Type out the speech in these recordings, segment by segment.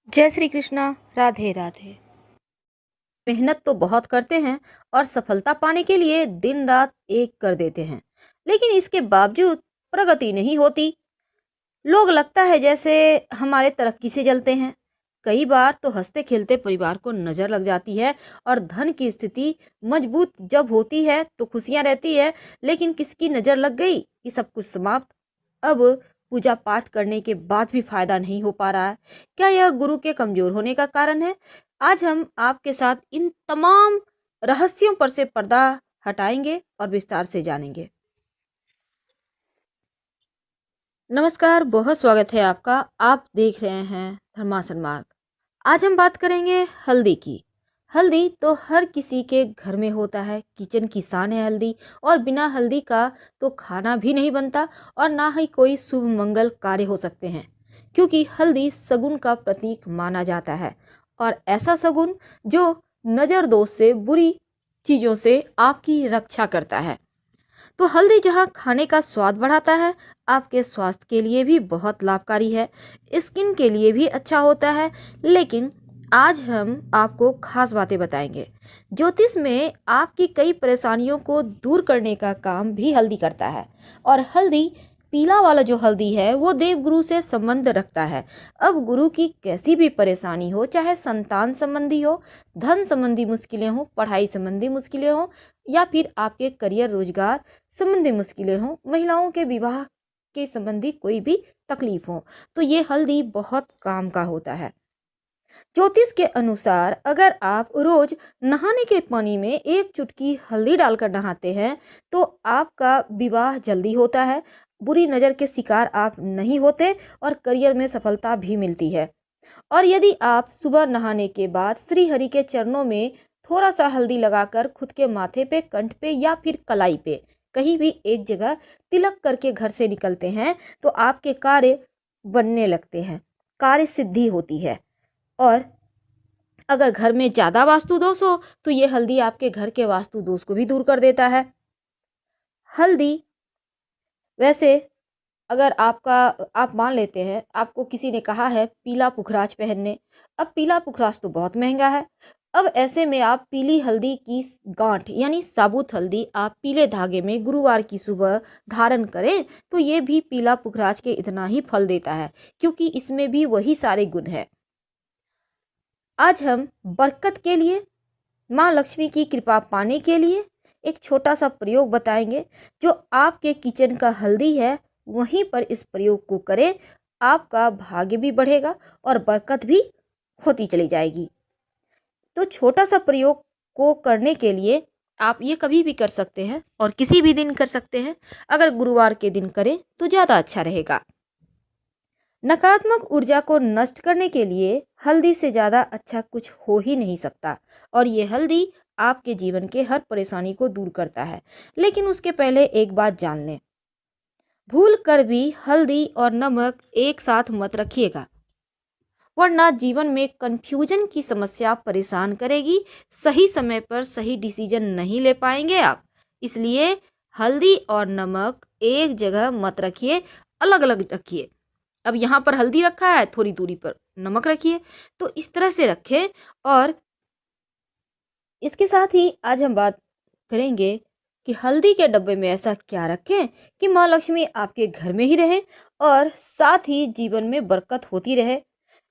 जय श्री कृष्णा। राधे राधे। मेहनत तो बहुत करते हैं और सफलता पाने के लिए दिन रात एक कर देते हैं, लेकिन इसके बावजूद प्रगति नहीं होती। लोग लगता है जैसे हमारे तरक्की से जलते हैं। कई बार तो हंसते खेलते परिवार को नजर लग जाती है और धन की स्थिति मजबूत जब होती है तो खुशियां रहती है, लेकिन किसकी नजर लग गई कि सब कुछ समाप्त। अब पूजा पाठ करने के बाद भी फायदा नहीं हो पा रहा है। क्या यह गुरु के कमजोर होने का कारण है? आज हम आपके साथ इन तमाम रहस्यों पर से पर्दा हटाएंगे और विस्तार से जानेंगे। नमस्कार, बहुत स्वागत है आपका। आप देख रहे हैं धर्मासन मार्ग। आज हम बात करेंगे हल्दी की। हल्दी तो हर किसी के घर में होता है, किचन की शान है हल्दी। और बिना हल्दी का तो खाना भी नहीं बनता और ना ही कोई शुभ मंगल कार्य हो सकते हैं, क्योंकि हल्दी शगुन का प्रतीक माना जाता है। और ऐसा शगुन जो नजर दोष से, बुरी चीजों से आपकी रक्षा करता है। तो हल्दी जहाँ खाने का स्वाद बढ़ाता है, आपके स्वास्थ्य के लिए भी बहुत लाभकारी है, स्किन के लिए भी अच्छा होता है। लेकिन आज हम आपको खास बातें बताएंगे। ज्योतिष में आपकी कई परेशानियों को दूर करने का काम भी हल्दी करता है। और हल्दी, पीला वाला जो हल्दी है, वो देवगुरु से संबंध रखता है। अब गुरु की कैसी भी परेशानी हो, चाहे संतान संबंधी हो, धन संबंधी मुश्किलें हो, पढ़ाई संबंधी मुश्किलें हो, या फिर आपके करियर रोजगार संबंधी मुश्किलें हों, महिलाओं के विवाह के संबंधी कोई भी तकलीफ हो, तो ये हल्दी बहुत काम का होता है। ज्योतिष के अनुसार अगर आप रोज नहाने के पानी में एक चुटकी हल्दी डालकर नहाते हैं तो आपका विवाह जल्दी होता है, बुरी नजर के शिकार आप नहीं होते और करियर में सफलता भी मिलती है। और यदि आप सुबह नहाने के बाद श्री हरि के चरणों में थोड़ा सा हल्दी लगाकर खुद के माथे पे, कंठ पे या फिर कलाई पे कहीं भी एक जगह तिलक करके घर से निकलते हैं तो आपके कार्य बनने लगते हैं, कार्य सिद्धि होती है। और अगर घर में ज्यादा वास्तु दोष हो तो ये हल्दी आपके घर के वास्तु दोष को भी दूर कर देता है। हल्दी, वैसे अगर आप मान लेते हैं आपको किसी ने कहा है पीला पुखराज पहनने। अब पीला पुखराज तो बहुत महंगा है। अब ऐसे में आप पीली हल्दी की गांठ यानी साबुत हल्दी आप पीले धागे में गुरुवार की सुबह धारण करें तो ये भी पीला पुखराज के इतना ही फल देता है, क्योंकि इसमें भी वही सारे गुण है। आज हम बरकत के लिए, माँ लक्ष्मी की कृपा पाने के लिए एक छोटा सा प्रयोग बताएंगे। जो आपके किचन का हल्दी है वहीं पर इस प्रयोग को करें, आपका भाग्य भी बढ़ेगा और बरकत भी होती चली जाएगी। तो छोटा सा प्रयोग को करने के लिए आप ये कभी भी कर सकते हैं और किसी भी दिन कर सकते हैं। अगर गुरुवार के दिन करें तो ज़्यादा अच्छा रहेगा। नकारात्मक ऊर्जा को नष्ट करने के लिए हल्दी से ज़्यादा अच्छा कुछ हो ही नहीं सकता। और ये हल्दी आपके जीवन के हर परेशानी को दूर करता है। लेकिन उसके पहले एक बात जान लें, भूल कर भी हल्दी और नमक एक साथ मत रखिएगा, वरना जीवन में कंफ्यूजन की समस्या परेशान करेगी। सही समय पर सही डिसीजन नहीं ले पाएंगे आप। इसलिए हल्दी और नमक एक जगह मत रखिए, अलग अलग रखिए। अब यहाँ पर हल्दी रखा है, थोड़ी दूरी पर नमक रखिए, तो इस तरह से रखें। और इसके साथ ही आज हम बात करेंगे कि हल्दी के डब्बे में ऐसा क्या रखें कि माँ लक्ष्मी आपके घर में ही रहे और साथ ही जीवन में बरकत होती रहे।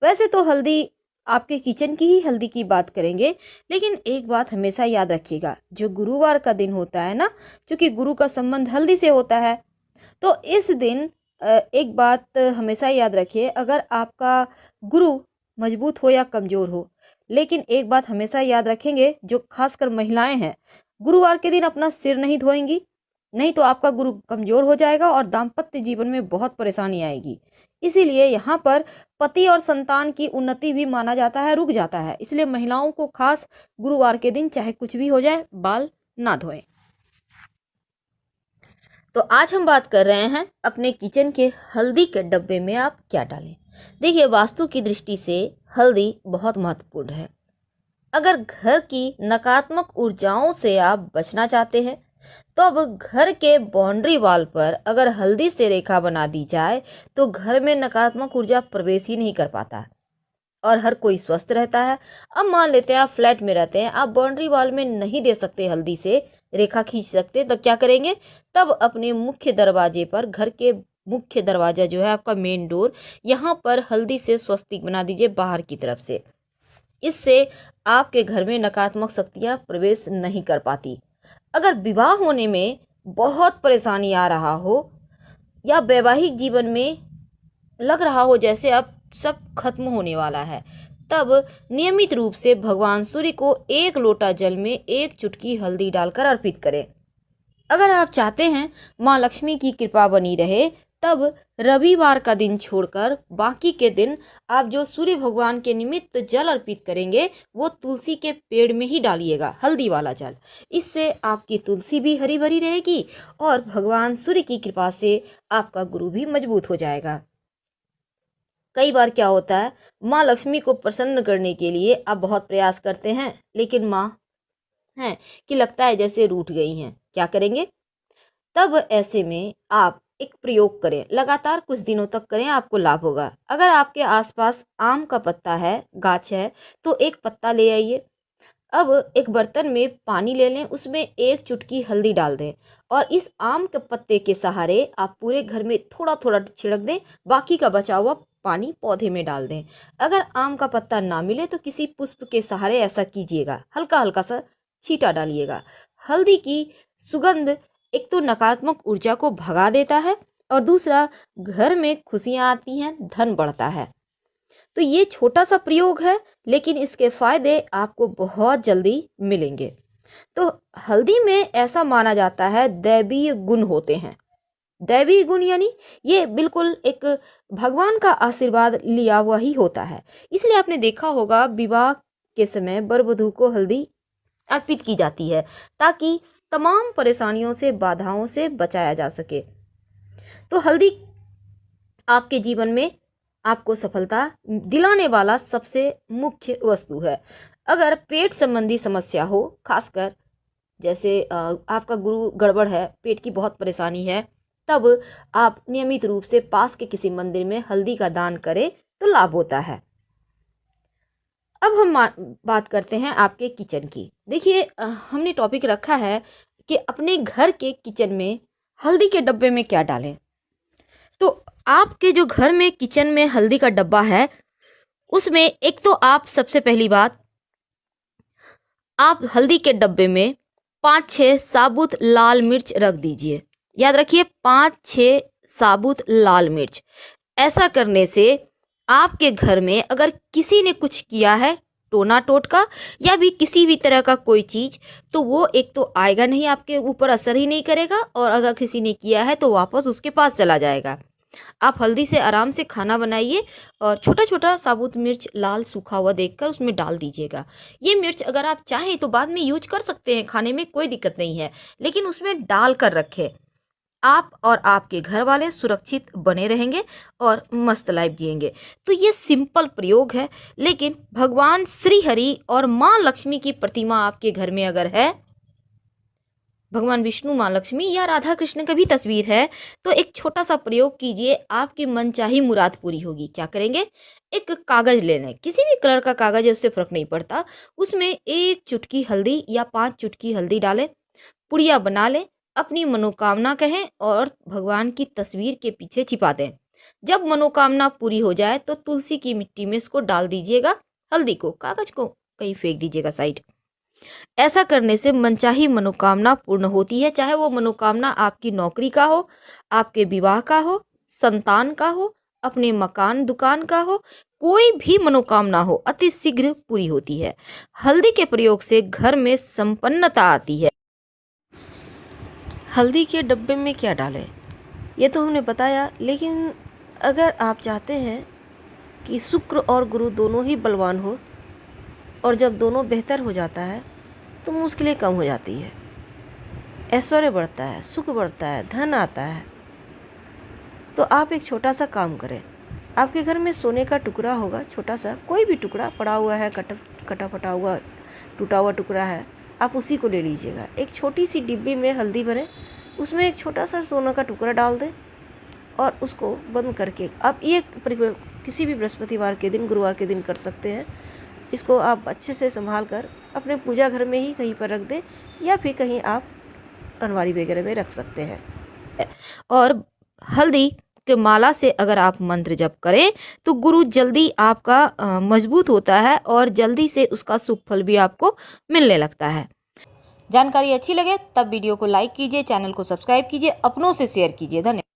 वैसे तो हल्दी, आपके किचन की ही हल्दी की बात करेंगे, लेकिन एक बात हमेशा याद रखिएगा, जो गुरुवार का दिन होता है ना, क्योंकि गुरु का संबंध हल्दी से होता है, तो इस दिन एक बात हमेशा याद रखिए, अगर आपका गुरु मजबूत हो या कमजोर हो, लेकिन एक बात हमेशा याद रखेंगे, जो खासकर महिलाएं हैं, गुरुवार के दिन अपना सिर नहीं धोएंगी, नहीं तो आपका गुरु कमजोर हो जाएगा और दाम्पत्य जीवन में बहुत परेशानी आएगी। इसीलिए यहाँ पर पति और संतान की उन्नति भी माना जाता है, रुक जाता है। इसलिए महिलाओं को खास गुरुवार के दिन चाहे कुछ भी हो जाए, बाल ना धोएं। तो आज हम बात कर रहे हैं अपने किचन के हल्दी के डब्बे में आप क्या डालें। देखिए, वास्तु की दृष्टि से हल्दी बहुत महत्वपूर्ण है। अगर घर की नकारात्मक ऊर्जाओं से आप बचना चाहते हैं तो अब घर के बाउंड्री वॉल पर अगर हल्दी से रेखा बना दी जाए तो घर में नकारात्मक ऊर्जा प्रवेश ही नहीं कर पाता। और हर कोई स्वस्थ रहता है। अब मान लेते हैं आप फ्लैट में रहते हैं, आप बाउंड्री वॉल में नहीं दे सकते, हल्दी से रेखा खींच सकते, तब क्या करेंगे? तब अपने मुख्य दरवाजे पर, घर के मुख्य दरवाजा जो है आपका मेन डोर, यहाँ पर हल्दी से स्वस्तिक बना दीजिए बाहर की तरफ से। इससे आपके घर में नकारात्मक शक्तियाँ प्रवेश नहीं कर पाती। अगर विवाह होने में बहुत परेशानी आ रहा हो या वैवाहिक जीवन में लग रहा हो जैसे अब सब खत्म होने वाला है, तब नियमित रूप से भगवान सूर्य को 1 लोटा जल में 1 चुटकी हल्दी डालकर अर्पित करें। अगर आप चाहते हैं माँ लक्ष्मी की कृपा बनी रहे, तब रविवार का दिन छोड़कर बाकी के दिन आप जो सूर्य भगवान के निमित्त जल अर्पित करेंगे वो तुलसी के पेड़ में ही डालिएगा, हल्दी वाला जल। इससे आपकी तुलसी भी हरी भरी रहेगी और भगवान सूर्य की कृपा से आपका गुरु भी मजबूत हो जाएगा। कई बार क्या होता है, माँ लक्ष्मी को प्रसन्न करने के लिए आप बहुत प्रयास करते हैं, लेकिन माँ हैं कि लगता है जैसे रूठ गई हैं। क्या करेंगे? तब ऐसे में आप एक प्रयोग करें, लगातार कुछ दिनों तक करें, आपको लाभ होगा। अगर आपके आसपास आम का पत्ता है, गाछ है, तो एक पत्ता ले आइए। अब एक बर्तन में पानी ले लें, उसमें 1 चुटकी हल्दी डाल दें और इस आम के पत्ते के सहारे आप पूरे घर में थोड़ा थोड़ा छिड़क दें, बाकी का बचा हुआ पानी पौधे में डाल दें। अगर आम का पत्ता ना मिले तो किसी पुष्प के सहारे ऐसा कीजिएगा, हल्का हल्का सा छींटा डालिएगा। हल्दी की सुगंध एक तो नकारात्मक ऊर्जा को भगा देता है और दूसरा घर में खुशियाँ आती हैं, धन बढ़ता है। तो ये छोटा सा प्रयोग है, लेकिन इसके फायदे आपको बहुत जल्दी मिलेंगे। तो हल्दी में ऐसा माना जाता है दैवीय गुण होते हैं। दैवीय गुण यानी ये बिल्कुल एक भगवान का आशीर्वाद लिया हुआ ही होता है। इसलिए आपने देखा होगा विवाह के समय वर वधू को हल्दी अर्पित की जाती है ताकि तमाम परेशानियों से, बाधाओं से बचाया जा सके। तो हल्दी आपके जीवन में आपको सफलता दिलाने वाला सबसे मुख्य वस्तु है। अगर पेट संबंधी समस्या हो, खासकर जैसे आपका गुरु गड़बड़ है, पेट की बहुत परेशानी है, तब आप नियमित रूप से पास के किसी मंदिर में हल्दी का दान करें तो लाभ होता है। अब हम बात करते हैं आपके किचन की। देखिए हमने टॉपिक रखा है कि अपने घर के किचन में हल्दी के डब्बे में क्या डालें। तो आपके जो घर में किचन में हल्दी का डब्बा है, उसमें एक तो आप सबसे पहली बात, आप हल्दी के डब्बे में 5-6 साबुत लाल मिर्च रख दीजिए। याद रखिए 5-6 साबुत लाल मिर्च। ऐसा करने से आपके घर में अगर किसी ने कुछ किया है, टोना टोटका या भी किसी भी तरह का कोई चीज़, तो वो एक तो आएगा नहीं, आपके ऊपर असर ही नहीं करेगा, और अगर किसी ने किया है तो वापस उसके पास चला जाएगा। आप हल्दी से आराम से खाना बनाइए और छोटा छोटा साबुत मिर्च लाल सूखा हुआ देखकर उसमें डाल दीजिएगा। ये मिर्च अगर आप चाहें तो बाद में यूज कर सकते हैं, खाने में कोई दिक्कत नहीं है, लेकिन उसमें डाल कर रखें। आप और आपके घर वाले सुरक्षित बने रहेंगे और मस्त लाइफ जिएंगे। तो ये सिंपल प्रयोग है, लेकिन भगवान श्री हरि और माँ लक्ष्मी की प्रतिमा आपके घर में अगर है, भगवान विष्णु, माँ लक्ष्मी या राधा कृष्ण का भी तस्वीर है, तो एक छोटा सा प्रयोग कीजिए, आपकी मनचाही मुराद पूरी होगी। क्या करेंगे? एक कागज ले लें, किसी भी कलर का कागज है, उससे फर्क नहीं पड़ता। उसमें 1 चुटकी हल्दी या 5 चुटकी हल्दी डालें, पुड़िया बना लें, अपनी मनोकामना कहें और भगवान की तस्वीर के पीछे छिपा दें। जब मनोकामना पूरी हो जाए तो तुलसी की मिट्टी में इसको डाल दीजिएगा, हल्दी को, कागज को कहीं फेंक दीजिएगा साइड। ऐसा करने से मनचाही मनोकामना पूर्ण होती है, चाहे वो मनोकामना आपकी नौकरी का हो, आपके विवाह का हो, संतान का हो, अपने मकान दुकान का हो, कोई भी मनोकामना हो, अति शीघ्र पूरी होती है। हल्दी के प्रयोग से घर में संपन्नता आती है। हल्दी के डब्बे में क्या डालें, ये तो हमने बताया, लेकिन अगर आप चाहते हैं कि शुक्र और गुरु दोनों ही बलवान हो, और जब दोनों बेहतर हो जाता है तो मुश्किलें कम हो जाती है, ऐश्वर्य बढ़ता है, सुख बढ़ता है, धन आता है, तो आप एक छोटा सा काम करें। आपके घर में सोने का टुकड़ा होगा, छोटा सा कोई भी टुकड़ा पड़ा हुआ है, कटा फटा हुआ, टूटा हुआ टुकड़ा है, आप उसी को ले लीजिएगा। एक छोटी सी डिब्बी में हल्दी भरें, उसमें एक छोटा सा सोना का टुकड़ा डाल दें और उसको बंद करके आप ये किसी भी बृहस्पतिवार के दिन, गुरुवार के दिन कर सकते हैं। इसको आप अच्छे से संभाल कर अपने पूजा घर में ही कहीं पर रख दें या फिर कहीं आप अलमारी वगैरह में रख सकते हैं। और हल्दी के माला से अगर आप मंत्र जप करें तो गुरु जल्दी आपका मजबूत होता है और जल्दी से उसका शुभ फल भी आपको मिलने लगता है। जानकारी अच्छी लगे तब वीडियो को लाइक कीजिए, चैनल को सब्सक्राइब कीजिए, अपनों से शेयर कीजिए। धन्यवाद।